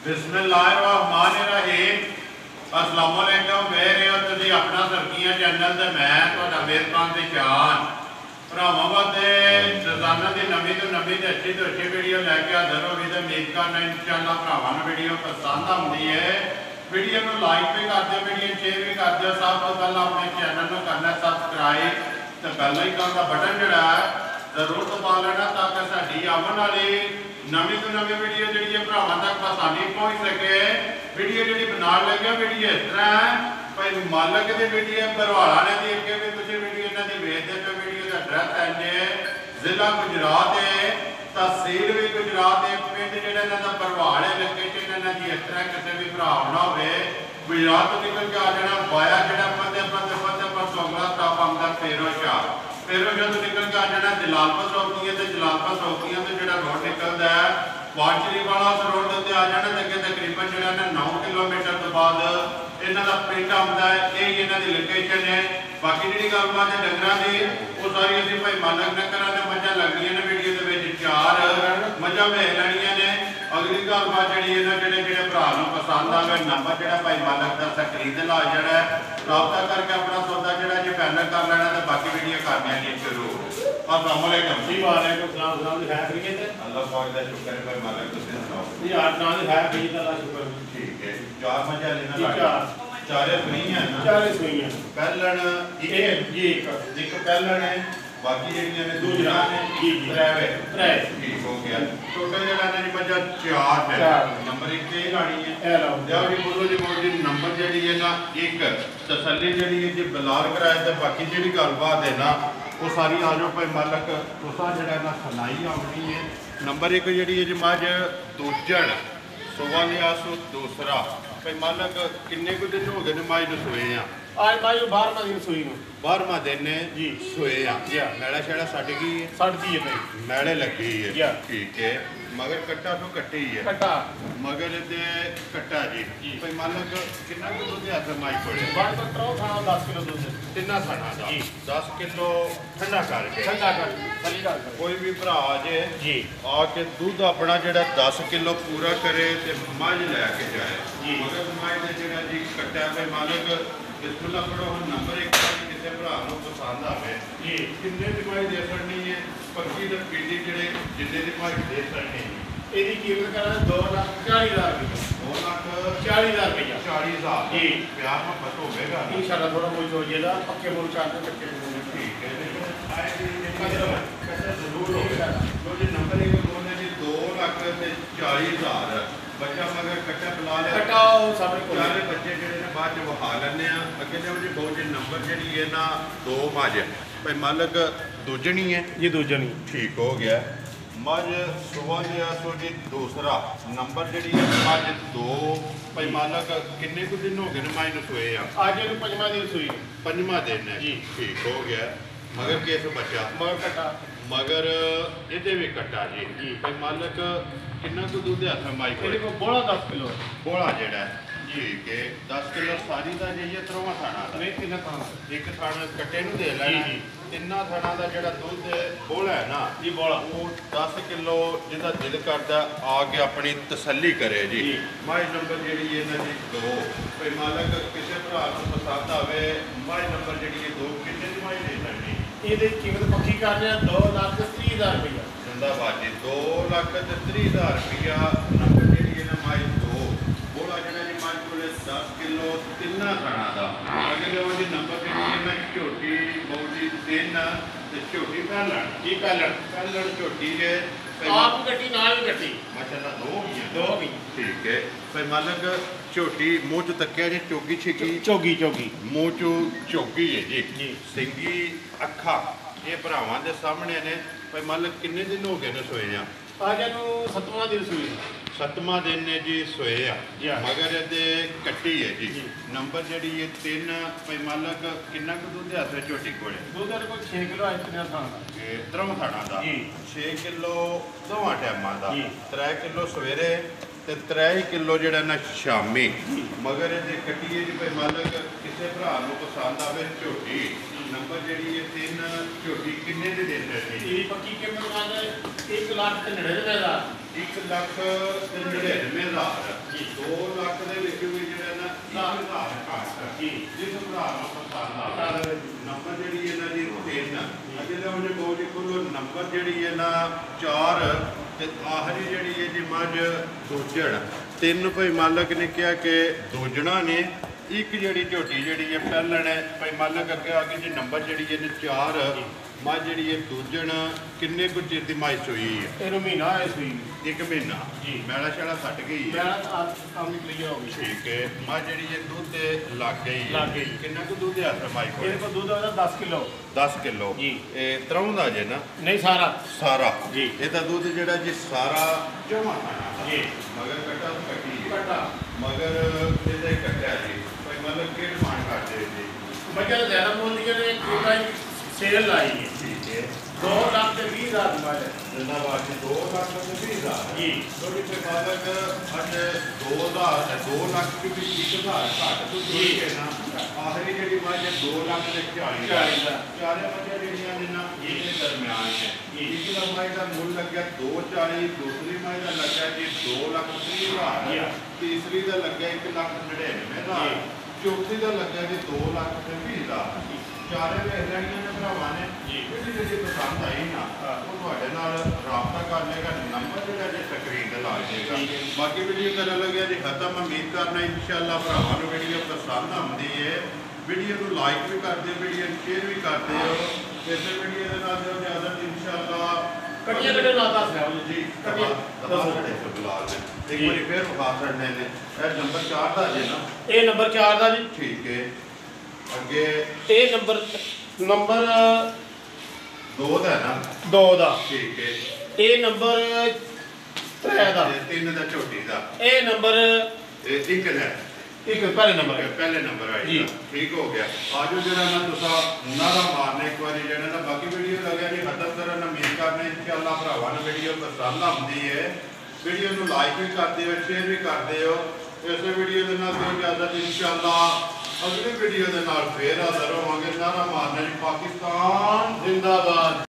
बिस्मिल्लाहिर्रहमानिर्रहीम। अस्सलाम वालेकुम। मेरे हो तुसीं अपना सरकियां चैनल ते मैं तुहाडा मेज़बान दी शान भरावां वास्ते रोज़ाना की नवीं तो नवीं ते अच्छी वीडियो लैके हाज़र हो गई। तो उम्मीद करना इंशाअल्लाह भरावां नूं वीडियो पसंद आउंदी है। वीडियो को लाइक भी कर दिओ, वीडियो शेयर भी कर दिओ। सब तो पहले अपने चैनल को करना सबसक्राइब तो बेल आइकन का बटन जोड़ा है जरूर दबा लेना ताकि साडी आने वाली नवीं तो नवीं वीडियो जी भरावां तक आसानी पहुँच सके। वीडियो जी बना लगे वीडियो इस तरह है भाई मालक की वीडियो भरवाला ने देख के भी तुम वीडियो इन्हों की वेचते पे। वीडियो का एड्रैस है जे जिला गुजरात है, तहसील भी गुजरात है, पिंड जो भरवाल है, लोकेशन इन्हों की इस तरह किसी भी भरा ना हो गुजरात तो निकल के आ जाना वाया जो फतेहपुर सोगला स्टाप आंदा फेरोशाह तो निकल के आ जाना जलालपुर चौकियां तो जलालपुर चौकियां तो जो रोड निकलता है वाचरी वाला उस रोड के आ जाना तो अगर तकरीबन जो 9 किलोमीटर तो बाद इन्हों का पिंड आता है। यही इन्हों की लोकेशन है। बाकी जी गलबात है डंगर की वो सारी अभी भाई मालक ने करा मझा लगनिया ने वीडियो के 4 मझा वेख लैनिया ने। अगली गलबात जी जो भरा पसंद आए नंबर जो भाई मालक का स्क्रीन ला जाना रबता करके अपना सौदा जो जी फाइनल कर लेना तो बाकी वीडियो करने जी शुरू। अस्सलाम वालेकुम जी। वालेकुम सलाम। जनाब है खैरियत है? अल्लाह पाक का शुक्र है भाई मालक तुसीं सुनाओ जी। आप जनाब है खैरियत अल्लाह शुक्र। ठीक है। 4 मझा लेना जी। 4 चारे सुई है ना? चारे सुई है। पहलन एक जी एक पहलन है बाकी ਜਿਹੜੀਆਂ ਨੇ दूसरा ਨੇ जी जी त्रै ठीक हो गया। टोटल ਜਿਹੜਾ ਨੇ ਜੀ ਮੱਝਾਂ 4 ਹੈ। ਨੰਬਰ 1 ਤੇ ਲਾਣੀ ਹੈ। ਇਹ ਲਾਓ ਜਾਓ ਜੀ ਬੋਲੋ ਜੀ ਬੋਲ ਜੀ ਨੰਬਰ ਜਿਹੜੀ ਹੈ ਨਾ 1 ਤਸੱਲੀ ਜਿਹੜੀ ਹੈ ਜੀ ਬਲਾਲ ਕਰਾਇਆ ਤੇ ਬਾਕੀ ਜਿਹੜੀ ਗੱਲਬਾਤ ਹੈ ਨਾ ਉਹ ਸਾਰੀ ਆ ਜਾਓ ਭਾਈ ਮਾਲਕ ਤੁਸਾਂ ਜਿਹੜਾ ਨਾ ਸੁਣਾਈ ਆਉਣੀ ਹੈ। ਨੰਬਰ 1 ਜਿਹੜੀ ਹੈ ਜੀ ਮੱਝ ਦੂਜਣ ਸੋਵਾ ਲਿਆ ਸੋ ਦੂਸਰਾ ਭਾਈ ਮਾਲਕ ਕਿੰਨੇ ਕੁ ਦਿਨ ਹੋ ਗਏ ਨੇ ਮੱਝ ਨੂੰ ਸੋਏ ਆ? आज भाई 12वां दिन सुई नु 12वां दिन ने जी सोए आ। जी मैला शैला सट गई है, सड़ती है भाई मैले लगी है जी ठीक है। मगर कट्टा तो कट्टे ही है कट्टा मगर दे कट्टा जी भाई मालक कितना को दूध हाथ माई पड़े बार तो ट्रो खाना 10 किलो दूध तिना खाना दा जी 10 किलो ठंडा करके ठंडा कर सही कर कोई भी भरा जे जी आके दूध अपना जेड़ा 10 किलो पूरा करे ते मझ लैके जाए जी। मगर मझ दे जेड़ा जी कट्टा भाई मालक बिल्कुल पढ़ो हम नंबर 1 किसी भरा पसंद आवे जी किन्ने दी माई दे सकनी है पक्की ते पीली जेड़े जिन्ने दी माई दे सकनी है। ਇਹਦੀ ਕੀਮਤ ਕਰਾਂ 2,40,000 रुपये 2,40,000 रुपया 40,000 जी। प्यार मोहब्बत होगा इंशाल्लाह थोड़ा बहुत हो जाएगा पक्के मुल्क चाहते कच्चे मुल्क ठीक है। आए जरूर होगा तो जी नंबर 1 बोलने जी 2,40,000 बच्चा मगर कट्टा बुला लिया कटाओ सामने को चारे बच्चे ਜਿਹੜੇ ਨੇ ਬਾਅਦ ਚ ਵਹਾ ਲੈਣੇ ਆ ਅੱਗੇ ਜਾਓ ਜੀ ਬਹੁਤ ਜੀ ਨੰਬਰ ਜਿਹੜੀ ਹੈ ਨਾ 2 ਮੱਝ ਭਾਈ ਮਾਲਕ ਦੂਜਣੀ ਹੈ जी दूजनी ठीक हो गया। मझ सुबह लिया सो जी दूसरा नंबर जी है मझ 2 भाई मालक किन्ने कुछ दिन हो गए ने मझ सोए आ? आज ये 5वां दिन सुई 5वां दिन है जी ठीक हो गया। मगर किस बच्चा मगर कटा मगर ये भी कट्टा जी जी भाई मालक किन्ना कुछ दूध हाथ माई मेरे को बोला 10 किलो है बोला जेड़ा ठीक है 10 किलो सारी का जाइए 3वां थाना का नहीं तीन खाना एक थाना कट्टे नूं दे लेना जी। तिन्ना थाना का जो दुध बोला है ना जी बोला वो 10 किलो जिदा दिल करता आके अपनी तसल्ली करे जी। माई नंबर जी है ना जी 2 भाई मालक किसी भरा को पसंद आवे माई नंबर जी 2 कितने की माई दे सकती ये कीमत पक्की कर रहे हैं 2,30,000 रुपया जिंदाबाद जी 2,30,000 रुपया नंबर जी है ना माई 2 बोला जो जी माई को 10 किलो तिना खाना का अगर जी नंबर जी है ना झोटी बहुत ही 3 झोटी पहलन जी पहलन पहलन झोटी है आप भी कटी ना भी कटी माशाल्लाह 2 ही है 2 भी ठीक है भाई मालक झोटी मुँह च तकिया जी चौगी छिकी चौगी चौगी मुँह चो चौगी है जी जी सिंगी अखा ये भरावां दे सामने ने भाई मालक किन्ने दिन हो गए ने सोए आ? आज इन 7वां दिन सुई 7वां दिन ने जी सोए आ जी मगर ये कट्टी है जी जी। नंबर जी ये 3 भाई मालक किन्ना कुछ दूध हाथ झोटी कोले दूध को 6 किलो आज तीन खाना त्रवां थाना का जी 6 किलो दोवां टाइमां का जी। 3 किलो सवेरे ते 3 किलो जेड़ा ना शामी मगर ये कट्टी है जी भाई मालक किसी भरा पसंद आवे झोटी नंबर जी है 3 झोटी किन्ने दे देते थे ये पक्की कीमत का 1,99,000 1,99,000 जी ਨੰਬਰ ਜਿਹੜੀ ਹੈ ਨਾ 4 ਤੇ ਆਖਰੀ ਜਿਹੜੀ ਹੈ ਜੀ ਮੱਝ ਦੋਜਣ। ਤਿੰਨ ਭਾਈ ਮਾਲਕ ਨੇ ਕਿਹਾ ਕਿ ਦੋਜਣਾ ਨੇ। ਇੱਕ ਜਿਹੜੀ ਝੋਟੀ ਜਿਹੜੀ ਹੈ ਪਹਿਲਣ ਹੈ ਭਾਈ ਮਾਲਕ ਅੱਗੇ ਆ ਕੇ ਜੀ ਨੰਬਰ ਜਿਹੜੀ ਇਹਨੇ 4 ਮੱਝ ਜਿਹੜੀ ਹੈ ਦੋਜਣ। ਕਿੰਨੇ ਕੁ ਚਿਰ ਦੀ ਮੱਝ ਸੂਈ ਹੈ? ਇਹਨੂੰ ਮਹੀਨਾ ਹੋਇਆ ਸੂਈ 1 ਮਹੀਨਾ ਜੀ। ਮੈਲਾ ਸ਼ੈਲਾ ਸੱਟ ਗਈ ਹੈ। ਮੈਂ ਤਾਂ ਕੰਮ ਕਲੀਅਰ ਹੋ ਗਈ। ਠੀਕ ਹੈ। ਮੱਝ ਜਿਹੜੀ ਹੈ ਦੁੱਧ ਤੇ ਲੱਗ ਗਈ ਹੈ। ਲੱਗ ਗਈ। ਕਿੰਨਾ ਕੁ ਦੁੱਧ ਹੈ ਮਾਈ ਕੋਲ? ਇਹਦੇ ਕੋਲ ਦੁੱਧ ਹੋਦਾ 10 ਕਿਲੋ 10 ਕਿਲੋ ਜੀ। ਇਹ ਤਰ੍ਹਾਂ ਦਾ ਜੇ ਨਾ ਨਹੀਂ ਸਾਰਾ ਸਾਰਾ ਜੀ। ਇਹਦਾ ਦੁੱਧ ਜਿਹੜਾ ਜੀ ਸਾਰਾ ਜਮਾ ਜੀ। ਮਗਰ ਕੱਟਾ ਤਾਂ ਕੱਟੀ ਹੈ। ਕੱਟਾ ਮਗਰ ਇਹਦਾ ਹੀ ਕੱਟਿਆ ਜੀ ਭਾਈ ਮਤਲਬ ਕਿ ਡਿਮਾਂਡ ਕਰਦੇ ਜੀ। ਮੱਝਾਂ ਦਾ ਜ਼ਿਆਦਾ ਮੁੱਲ ਦੀਆਂ ਨੇ ਕੋਈ ਸੇਲ ਲਾਈ ਹੈ। ਠੀਕ ਹੈ। 2,20,000 ਦੀ ਮੱਝ ਹੈ। ਜਿੰਦਾਬਾਦ ਜੀ 2 ਲੱਖ ਤੇ 20,000 ਜੀ। ਥੋੜੀ ਤੇ ਮਾਲਕ ਅੱਜ 2 ਲੱਖ ਦੀ ਵੀ 1,000 ਘੱਟ ਤੋਂ ਜੀ। ਕੇ ਨਾ ਆਖਰੀ ਜਿਹੜੀ ਮੱਝ 2 ਲੱਖ ਤੇ 40,000 ਚਾਰੇ ਮੱਝਾਂ ਜਿਹੜੀਆਂ ਨੇ ਨਾ ਇਹਦੇ ਦਰਮਿਆਨ ਹੈ। ਇੱਕ ਦਾ ਮੱਝ ਦਾ ਮੁੱਲ ਲੱਗਿਆ 240, ਦੂਸਰੀ ਮੱਝ ਦਾ ਲੱਗਿਆ ਜੀ 2,30,000, ਤੀਸਰੀ ਦਾ ਲੱਗਿਆ 1,99,000, ਚੌਥੀ ਦਾ ਲੱਗਿਆ ਜੀ 2,20,000। ਚਾਰੇ ਵੇਖ ਲੈਣੀਆਂ ਨੇ ਭਰਾਵਾਂ ਨੇ। ਜਿਹੜੀ ਪਸੰਦ ਆਈ ਨਾ ਉਹ ਤੁਹਾਡੇ ਨਾਲ ਰਾਬਤਾ ਕਰ ਲੇਗਾ। ਨੰਬਰ ਜਿਹੜਾ ਜੇ ਸਕਰੀਨ ਤੇ ਲਾ ਦੇਗਾ। ਬਾਕੀ ਵੀਡੀਓ ਕਰਨ ਲੱਗਿਆ ਜੀ ਖਤਮ। ਉਮੀਦ ਕਰਨਾ ਇਨਸ਼ਾਅੱਲਾ ਭਰਾਵਾਂ ਨੂੰ ਵੀਡੀਓ ਪਸੰਦ ਆਉਂਦੀ ਹੈ। ਵੀਡੀਓ ਨੂੰ ਲਾਈਕ ਵੀ ਕਰਦੇ, ਵੀਡੀਓ ਨੂੰ ਸ਼ੇਅਰ ਵੀ ਕਰਦੇ ਹੋ। ਇਸੇ ਵੀਡੀਓ ਦੇ ਨਾਲ ਜੋ ਜ਼ਿਆਦਾ ਇਨਸ਼ਾਅੱਲਾ ਕੱਟੀਆਂ ਨਾ ਦੱਸ ਰਿਹਾ ਜੀ ਕੱਟੀਆਂ ਦੱਸੋ ਸਾਡੇ ਫਿਲਹਾਲ ਨੇ ਇੱਕ ਵਾਰੀ ਫੇਰ ਵਿਖਾ ਛੱਡਨੇ ਨੇ। ਇਹ ਨੰਬਰ 4 ਦਾ ਜੇ ਨਾ? ਇਹ ਨੰਬਰ 4 ਦਾ ਜੀ। ਠੀਕ ਹੈ। ਅੱਗੇ ਇਹ ਨੰਬਰ 2 ਦਾ ਹੈ ਨਾ? 2 ਦਾ। ਠੀਕ ਹੈ। ਇਹ ਨੰਬਰ 3 ਦਾ। 3 ਦਾ ਝੋਟੀ ਦਾ। ਇਹ ਨੰਬਰ ਇਹ ਇੱਕ ਹੈ। ਇੱਕ ਪਹਿਲੇ ਨੰਬਰ ਹੈ। ਪਹਿਲੇ ਨੰਬਰ ਆਈ ਜੀ। ਠੀਕ ਹੋ ਗਿਆ। ਆਜੋ ਜਿਹੜਾ ਨਾ ਤੁਸੀਂ ਨਾਰਾ ਮਾਰਨੇ ਇੱਕ ਵਾਰੀ ਜਿਹੜਾ ਨਾ ਬਾਕੀ ਵੀਡੀਓ ਲੱਗਿਆ ਜੀ ਖਤਮ ਕਰਨ। ਉਮੀਦ ਕਰਨੇ ਇਨਸ਼ਾਅੱਲਾ ਭਰਾਵਾਂ ਨੂੰ ਵੀਡੀਓ ਪਸੰਦ ਆਉਂਦੀ ਹੈ। ਵੀਡੀਓ ਨੂੰ ਲਾਈਕ ਵੀ ਕਰਦੇ ਹੋ, ਸ਼ੇਅਰ ਵੀ ਕਰਦੇ ਹੋ। ਇਸੇ ਵੀਡੀਓ ਦੇ ਨਾਲ ਕੋਈ ਇਜਾਜ਼ਤ ਇਨਸ਼ਾਅੱਲਾ ਅਗਲੀ ਵੀਡੀਓ ਦੇ ਨਾਲ ਫੇਰ ਹਾਜ਼ਰ ਹੋਵਾਂਗੇ। ਨਾਰਾ ਮਾਰਨਾ ਜੀ ਪਾਕਿਸਤਾਨ ਜ਼ਿੰਦਾਬਾਦ।